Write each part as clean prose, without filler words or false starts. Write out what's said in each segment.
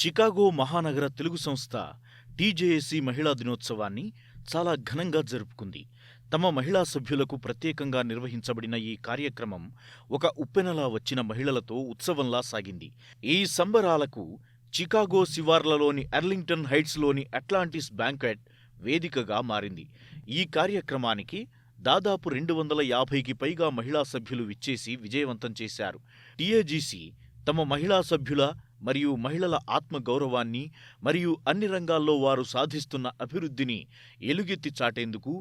Chicago మహానగర తెలుగు సంస్థ TJAC మహిళా దినోత్సవాన్ని చాలా ఘనంగా జరుపుకుంది. తమ మహిళా సభ్యులకు ప్రత్యేకంగా నిర్వహించబడిన ఈ కార్యక్రమం ఒక ఉప్పెనలా వచ్చిన మహిళలతో ఉత్సవంలా సాగింది. ఈ సంబరాలకు చికాగో శివార్లలోని అర్లింగ్టన్ హైట్స్లోని అట్లాంటిస్ బ్యాంక్వెట్ వేదికగా మారింది. ఈ కార్యక్రమానికి దాదాపు 250కి పైగా మహిళా సభ్యులు విచ్చేసి విజయవంతం చేశారు. టీఏజీసీ తమ మహిళా సభ్యుల మరియు మహిళల ఆత్మగౌరవాన్ని మరియు అన్ని రంగాల్లో వారు సాధిస్తున్న అభివృద్ధిని ఎలుగెత్తి చాటేందుకు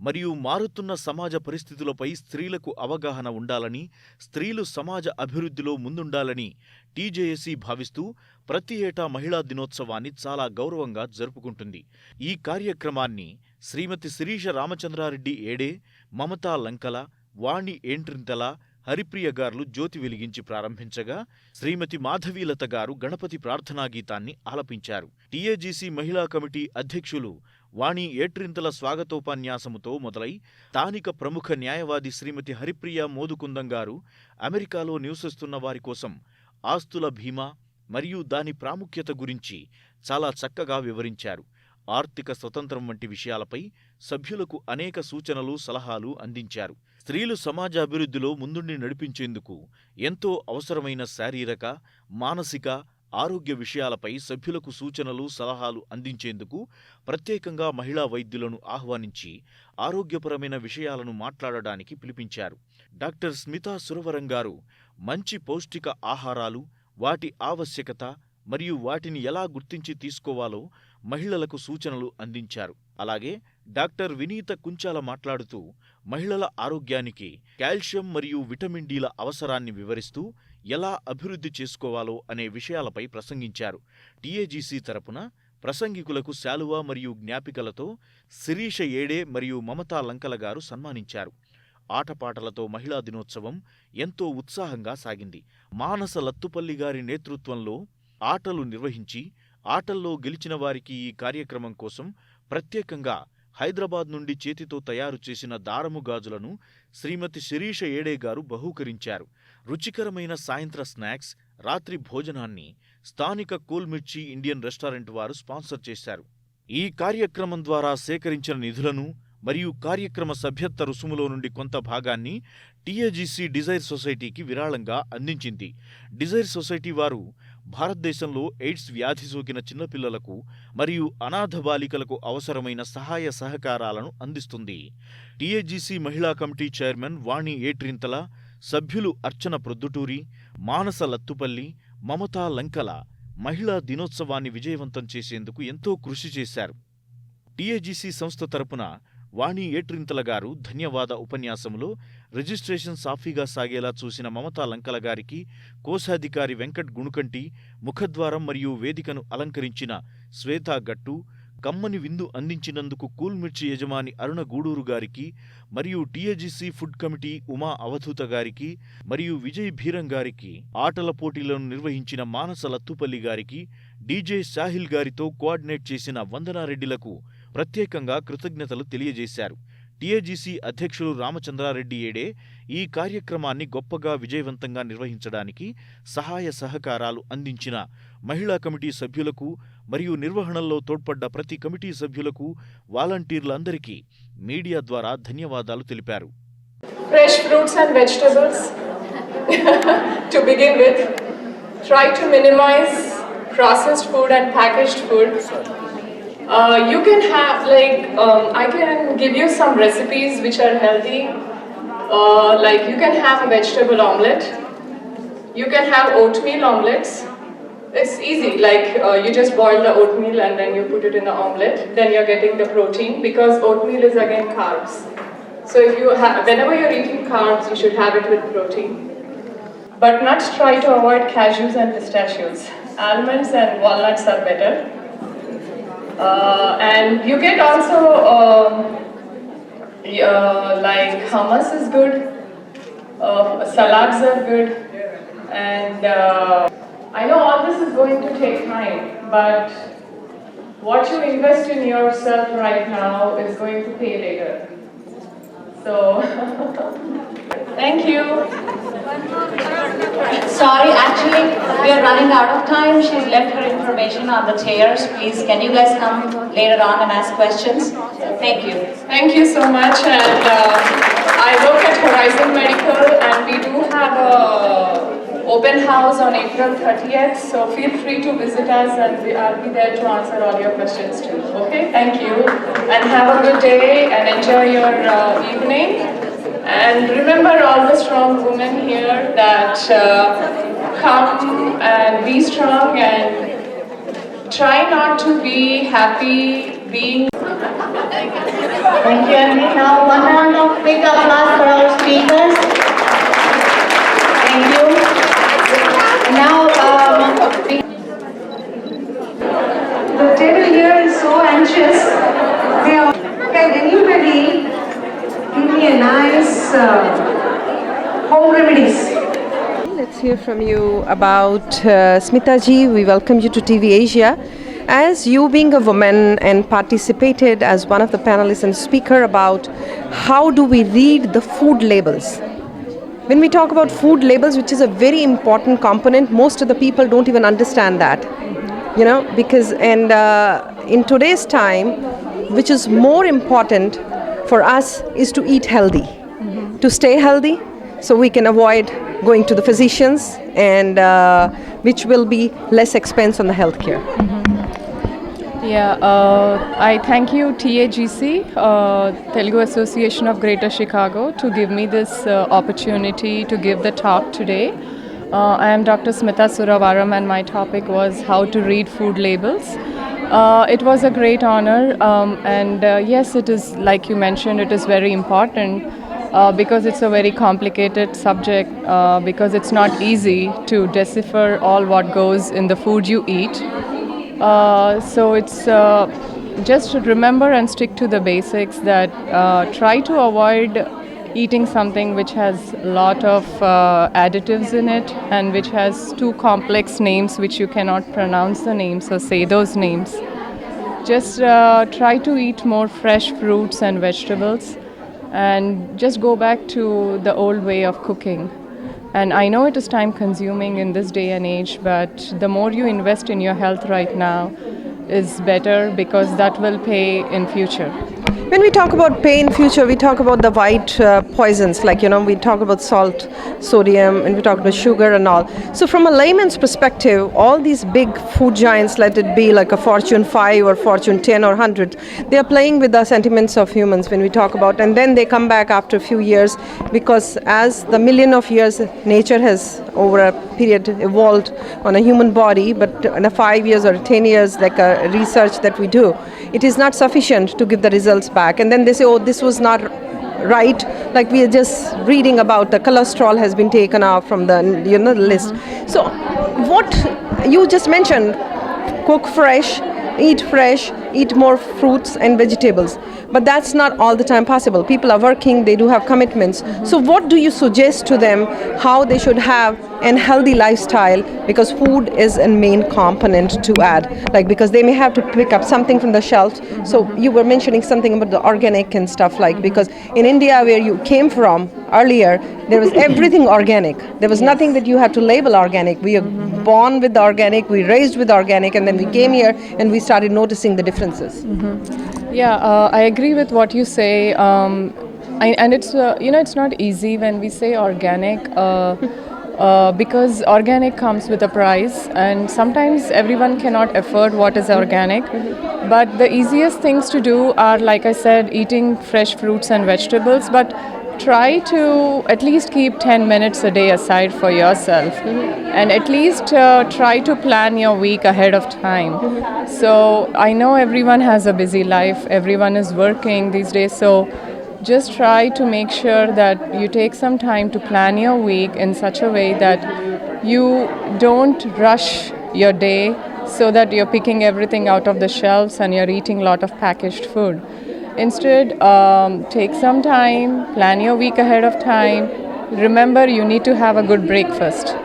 మరియు మారుతున్న సమాజ పరిస్థితులపై స్త్రీలకు అవగాహన ఉండాలని, స్త్రీలు సమాజ అభివృద్ధిలో ముందుండాలని టీజేఏసీ భావిస్తూ ప్రతి ఏటా మహిళా దినోత్సవాన్ని చాలా గౌరవంగా జరుపుకుంటుంది. ఈ కార్యక్రమాన్ని శ్రీమతి శిరీష రామచంద్రారెడ్డి ఏడే, మమతా లంకల, వాణి ఏంట్రింతల, హరిప్రియ గార్లు జ్యోతి వెలిగించి ప్రారంభించగా, శ్రీమతి మాధవీలత గారు గణపతి ప్రార్థనా గీతాన్ని ఆలపించారు. టీఏజీసీ మహిళా కమిటీ అధ్యక్షులు వాణి ఏట్రింతల స్వాగతోపన్యాసముతో మొదలై స్థానిక ప్రముఖ న్యాయవాది శ్రీమతి హరిప్రియ మోదుకుందం గారు అమెరికాలో నివసిస్తున్న వారి కోసం ఆస్తుల బీమా మరియు దాని ప్రాముఖ్యత గురించి చాలా చక్కగా వివరించారు. ఆర్థిక స్వతంత్రం వంటి విషయాలపై సభ్యులకు అనేక సూచనలు, సలహాలు అందించారు. స్త్రీలు సమాజ అభివృద్ధిలో ముందుండి నడిపించేందుకు ఎంతో అవసరమైన శారీరక, మానసిక ఆరోగ్య విషయాలపై సభ్యులకు సూచనలు, సలహాలు అందించేందుకు ప్రత్యేకంగా మహిళా వైద్యులను ఆహ్వానించి ఆరోగ్యపరమైన విషయాలను మాట్లాడడానికి పిలిపించారు. డాక్టర్ స్మితా సురవరం గారు మంచి పౌష్టిక ఆహారాలు, వాటి ఆవశ్యకత మరియు వాటిని ఎలా గుర్తించి తీసుకోవాలో మహిళలకు సూచనలు అందించారు. అలాగే డాక్టర్ వినీత కుంచాల మాట్లాడుతూ మహిళల ఆరోగ్యానికి కాల్షియం మరియు విటమిన్ డిల అవసరాన్ని వివరిస్తూ ఎలా అభివృద్ధి చేసుకోవాలో అనే విషయాలపై ప్రసంగించారు. టీఏజీసీ తరపున ప్రసంగికులకు శాలువా మరియు జ్ఞాపికలతో శిరీష ఏడే మరియు మమతా లంకల గారు సన్మానించారు. ఆటపాటలతో మహిళా దినోత్సవం ఎంతో ఉత్సాహంగా సాగింది. మానస లత్తుపల్లి గారి నేతృత్వంలో ఆటలు నిర్వహించి ఆటల్లో గెలిచిన వారికి ఈ కార్యక్రమం కోసం ప్రత్యేకంగా హైదరాబాద్ నుండి చేతితో తయారు చేసిన దారము గాజులను శ్రీమతి శిరీష ఏడే గారు బహూకరించారు. రుచికరమైన సాయంత్ర స్నాక్స్, రాత్రి భోజనాన్ని స్థానిక కూల్మిర్చి ఇండియన్ రెస్టారెంట్ వారు స్పాన్సర్ చేశారు. ఈ కార్యక్రమం ద్వారా సేకరించిన నిధులను మరియు కార్యక్రమ సభ్యత్వ రుసుములో నుండి కొంత భాగాన్ని టీఏజీసీ డిజైర్ సొసైటీకి విరాళంగా అందించింది. డిజైర్ సొసైటీ వారు భారతదేశంలో ఎయిడ్స్ వ్యాధి సోకిన చిన్నపిల్లలకు మరియు అనాథ బాలికలకు అవసరమైన సహాయ సహకారాలను అందిస్తుంది. టీఏజీసీ మహిళా కమిటీ చైర్మన్ వాణి ఏట్రింతల, సభ్యులు అర్చన ప్రొద్దుటూరి, మానస లత్తుపల్లి, మమతా లంకల మహిళా దినోత్సవాన్ని విజయవంతం చేసేందుకు ఎంతో కృషి చేశారు. టీఏజీసీ సంస్థ తరపున వాణి ఏట్రింతల గారు ధన్యవాద ఉపన్యాసంలో రిజిస్ట్రేషన్ సాఫీగా సాగేలా చూసిన మమతా లంకల గారికి, కోశాధికారి వెంకట్ గుణుకంటి, ముఖద్వారం మరియు వేదికను అలంకరించిన శ్వేతా గట్టు, కమ్మని విందు అందించినందుకు కూల్మిర్చి యజమాని అరుణ గూడూరు గారికి మరియు టీఏజీసీ ఫుడ్ కమిటీ ఉమా అవధూత గారికి మరియు విజయ్ భీరం గారికి, ఆటల పోటీలను నిర్వహించిన మానస లత్తుపల్లి గారికి, డీజే సాహిల్ గారితో కోఆర్డినేట్ చేసిన వందనారెడ్డిలకు ప్రత్యేకంగా కృతజ్ఞతలు తెలియజేశారు. టీఏజీసీ అధ్యక్షులు రామచంద్రారెడ్డి ఏడే ఈ కార్యక్రమాన్ని గొప్పగా విజయవంతంగా నిర్వహించడానికి సహాయ సహకారాలు అందించిన మహిళా కమిటీ సభ్యులకు మరియు నిర్వహణలో తోడ్పడ్డ ప్రతి కమిటీ సభ్యులకు, వాలంటీర్లందరికీ మీడియా ద్వారా ధన్యవాదాలు తెలిపారు. Fresh fruits and vegetables to begin with. Try to minimize processed food and packaged food. You can have I can give you some recipes which are healthy. Like you can have a vegetable omelette. You can have oatmeal omelettes. It's easy. You just boil the oatmeal and then you put it in the omelette. Then you're getting the protein because oatmeal is again carbs. So if you whenever you're eating carbs, you should have it with protein. But nuts, try to avoid cashews and pistachios. Almonds and walnuts are better. And you get also like hummus is good, salads are good, and I know all this is going to take time, but what you invest in yourself right now is going to pay later. So, thank you. Sorry, actually, we are running out of time. She's left her information on the chairs. Please, can you guys come later on and ask questions? Thank you. Thank you so much. And I work at Horizon Medical, and we do have a open house on April 30th. So feel free to visit us, and I'll be there to answer all your questions too. Okay? Thank you. And have a good day and enjoy your evening. And remember all the strong women here that come and be strong and try not to be happy being. Thank you, Andy. Now, one round of big applause for our speakers. Thank you. Now, The table here is so anxious. Can anybody give me a nice home remedies? Let's hear from you about Smita ji. We welcome you to TV Asia. As you being a woman and participated as one of the panelists and speaker about how do we read the food labels. When we talk about food labels, which is a very important component, most of the people don't even understand that. You know, because in today's time, which is more important for us is to eat healthy, to stay healthy, so we can avoid going to the physicians and which will be less expense on the healthcare. Yeah, I thank you TAGC, Telugu Association of Greater Chicago, to give me this opportunity to give the talk today. I am Dr. Smita Suravaram, and my topic was how to read food labels. It was a great honor, and yes, it is, like you mentioned, it is very important because it's a very complicated subject, because it's not easy to decipher all what goes in the food you eat. So it's just remember and stick to the basics, that try to avoid eating something which has a lot of additives in it and which has too complex names which you cannot pronounce the names or say those names. Just try to eat more fresh fruits and vegetables, and just go back to the old way of cooking. And I know it is time consuming in this day and age, but the more you invest in your health right now is better, because that will pay in future. When we talk about pain in future, we talk about the white poisons, like, you know, we talk about salt, sodium, and we talk about sugar and all. So from a layman's perspective, all these big food giants, let it be like a Fortune 5 or Fortune 10 or 100, they are playing with the sentiments of humans when we talk about, and then they come back after a few years, because as the million of years, nature has over a period evolved on a human body, but in a 5 years or 10 years, like a research that we do, it is not sufficient to give the results back. And then they say, oh, this was not right. Like we are just reading about the cholesterol has been taken off from the, you know, the list. So what you just mentioned, cook fresh, eat more fruits and vegetables. But that's not all the time possible. People are working, they do have commitments. So what do you suggest to them how they should have a healthy lifestyle? Because food is a main component to add, like, because they may have to pick up something from the shelves. So you were mentioning something about the organic and stuff, like, because in India where you came from earlier, there was everything organic. There was nothing that you had to label organic. We are born with the organic, we raised with organic, and then we came here and we started noticing the differences. Yeah, I agree with what you say, and it's it's not easy when we say organic, because organic comes with a price, and sometimes everyone cannot afford what is organic. But the easiest things to do are, like I said, eating fresh fruits and vegetables, but try to at least keep 10 minutes a day aside for yourself, and at least try to plan your week ahead of time. So I know everyone has a busy life, everyone is working these days, so just try to make sure that you take some time to plan your week in such a way that you don't rush your day so that you're picking everything out of the shelves and you're eating a lot of packaged food. Instead, take some time, plan your week ahead of time. Remember, you need to have a good breakfast.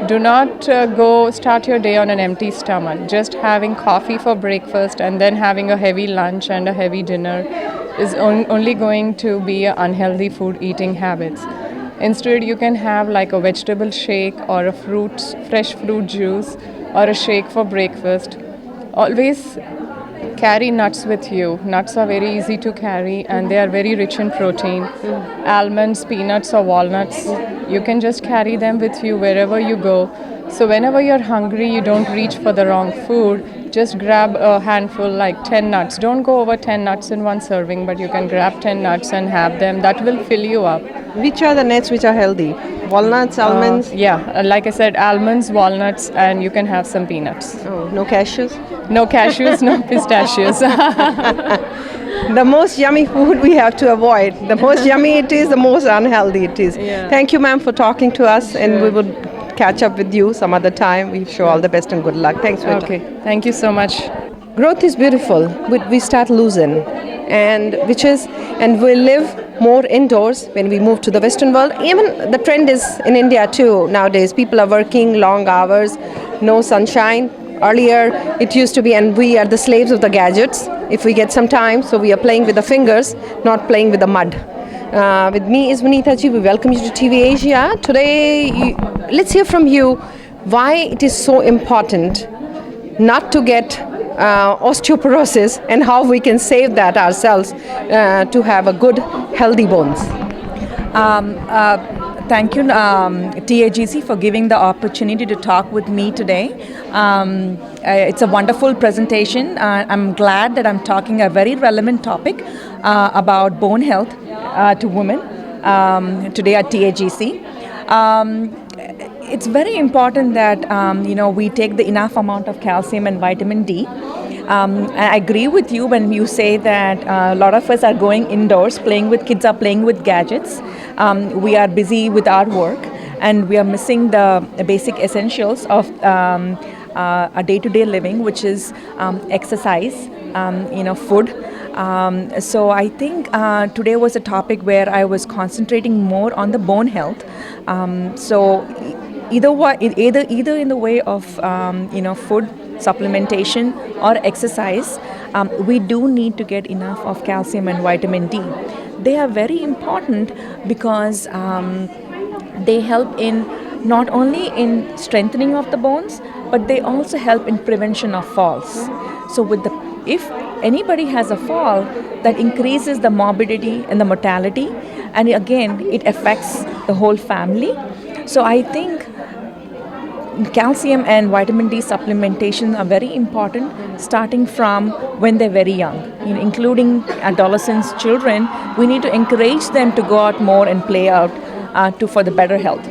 Do not go start your day on an empty stomach. Just having coffee for breakfast and then having a heavy lunch and a heavy dinner is only going to be a unhealthy food eating habits. Instead, you can have like a vegetable shake or a fresh fruit juice or a shake for breakfast. Always carry nuts with you. Nuts are very easy to carry and they are very rich in protein. Almonds, peanuts, or walnuts, you can just carry them with you wherever you go. So whenever you're hungry, you don't reach for the wrong food. Just grab a handful, like 10 nuts. Don't go over 10 nuts in one serving, but you can grab 10 nuts and have them. That will fill you up. Which are the nuts which are healthy? Walnuts, almonds? Like I said, almonds, walnuts, and you can have some peanuts. Oh, no cashews? No cashews, no pistachios. The most yummy food we have to avoid. The most yummy it is, the most unhealthy it is. Yeah. Thank you, ma'am, for talking to us, and we will catch up with you some other time. We wish you all the best and good luck. Thanks for your time. Okay, thank you so much. Growth is beautiful, but we start losing, and we live more indoors when we move to the Western world. Even the trend is in India too nowadays. People are working long hours, no sunshine. Earlier, it used to be, and we are the slaves of the gadgets. If we get some time, so we are playing with the fingers, not playing with the mud. With me is Vanitha Ji. We welcome you to TV Asia. Today, let's hear from you why it is so important not to get osteoporosis and how we can save that ourselves to have a good, healthy bones. Thank you, TAGC, for giving the opportunity to talk with me today. It's a wonderful presentation. I'm glad that I'm talking a very relevant topic about bone health to women today at TAGC. It's very important that we take the enough amount of calcium and vitamin D. I agree with you when you say that a lot of us are going indoors, kids are playing with gadgets. We are busy with our work and we are missing the basic essentials of a day-to-day living, which is exercise, food. So I think today was a topic where I was concentrating more on the bone health. So either in the way of food, supplementation or exercise, we do need to get enough of calcium and vitamin D. They are very important because they help in not only in strengthening of the bones, but they also help in prevention of falls. So if anybody has a fall, that increases the morbidity and the mortality, and again it affects the whole family. So I think calcium and vitamin D supplementation are very important starting from when they're very young, including adolescents, children. We need to encourage them to go out more and play out for the better health.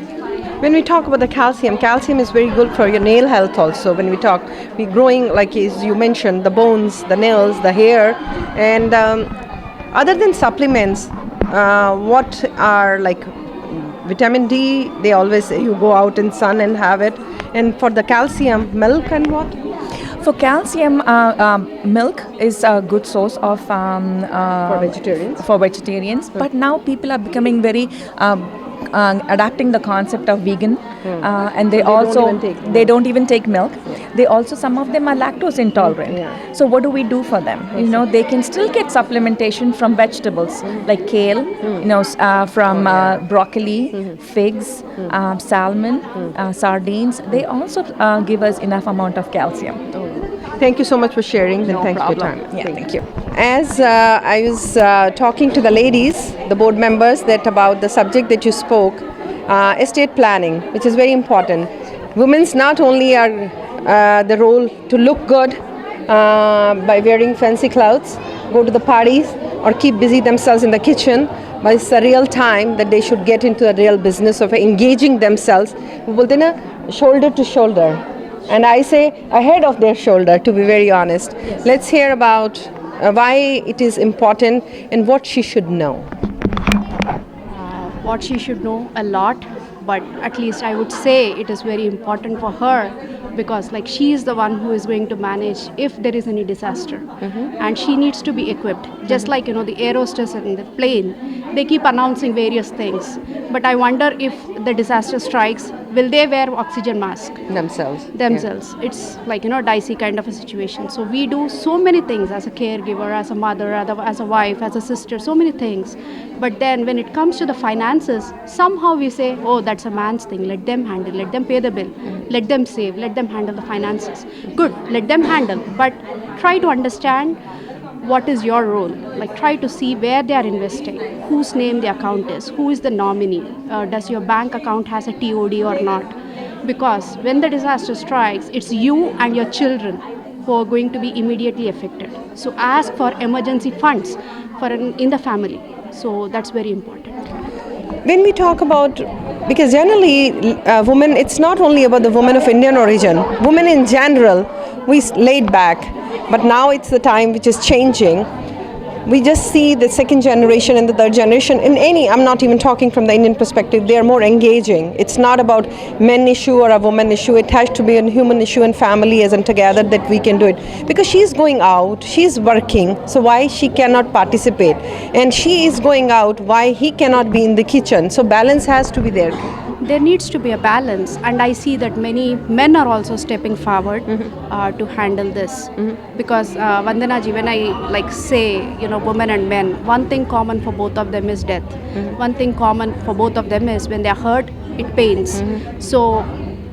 When we talk about the calcium is very good for your nail health also. When we're growing, like as you mentioned, the bones, the nails, the hair. And other than supplements, what are like vitamin D, they always say you go out in sun and have it. And for the calcium, milk and what? For calcium, milk is a good source of For vegetarians. But now people are becoming very adapting the concept of vegan, and they don't even take milk. They also, some of them are lactose intolerant. Yeah. So what do we do for them? They can still get supplementation from vegetables like kale, from broccoli, figs, salmon, sardines. They also give us enough amount of calcium. Thank you so much for sharing, and thanks for your problem. time. Yeah, thank you. As I was talking to the ladies, the board members, that about the subject that you spoke, estate planning, which is very important. Women's not only are the role to look good by wearing fancy clothes, go to the parties, or keep busy themselves in the kitchen, but it's the real time that they should get into the real business of engaging themselves, shoulder to shoulder. And I say ahead of their shoulder, to be very honest. Yes. Let's hear about why it is important and what she should know. What she should know a lot, but at least I would say it is very important for her because like she is the one who is going to manage if there is any disaster, and she needs to be equipped just like the air hostess in the plane. they keep announcing various things. But I wonder if the disaster strikes, will they wear oxygen mask? Themselves. It's like, dicey kind of a situation. So we do so many things as a caregiver, as a mother, as a wife, as a sister, so many things. But then when it comes to the finances, somehow we say, oh, that's a man's thing. Let them handle, let them pay the bill, let them save, let them handle the finances. Good, let them handle. But try to understand what is your role. Like, try to see where they are investing, whose name the account is, who is the nominee, does your bank account has a TOD or not. Because when the disaster strikes, it's you and your children who are going to be immediately affected. So ask for emergency funds in the family. So that's very important. When we talk about, because generally women, it's not only about the women of Indian origin, women in general, we laid back, but now it's the time which is changing. We just see the second generation and the third generation I'm not even talking from the Indian perspective, they are more engaging. It's not about men issue or a woman issue, it has to be a human issue and family as and together that we can do it. Because she's going out, she's working, so why she cannot participate? And she is going out, why he cannot be in the kitchen? So balance has to be there. There needs to be a balance, and I see that many men are also stepping forward to handle this. Because Vandana ji, when I say, women and men, one thing common for both of them is death. One thing common for both of them is when they are hurt, it pains. So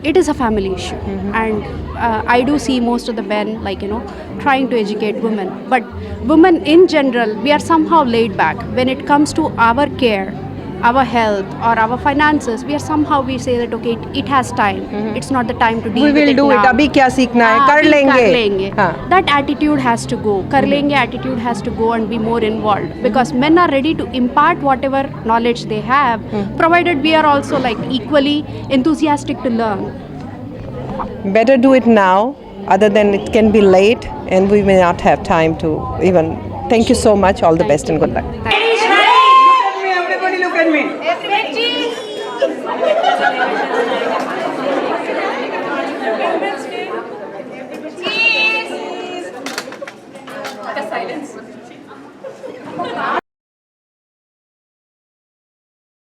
it is a family issue, and I do see most of the men trying to educate women. But women in general, we are somehow laid back when it comes to our care, our health or our finances. We say that okay, it has time. It's not the time to deal We with will it do now. it. Abhi kya seekhna hai? Kar Abhi lenge. kar lenge. हाँ. That attitude has to go. Kar lenge attitude has to go and be more involved, because men are ready to impart whatever knowledge they have, provided we are also equally enthusiastic to learn. Better do it now, other than it can be late and we may not have time to even. Thank you so much. All the best and good luck. Everybody look at me. Silence.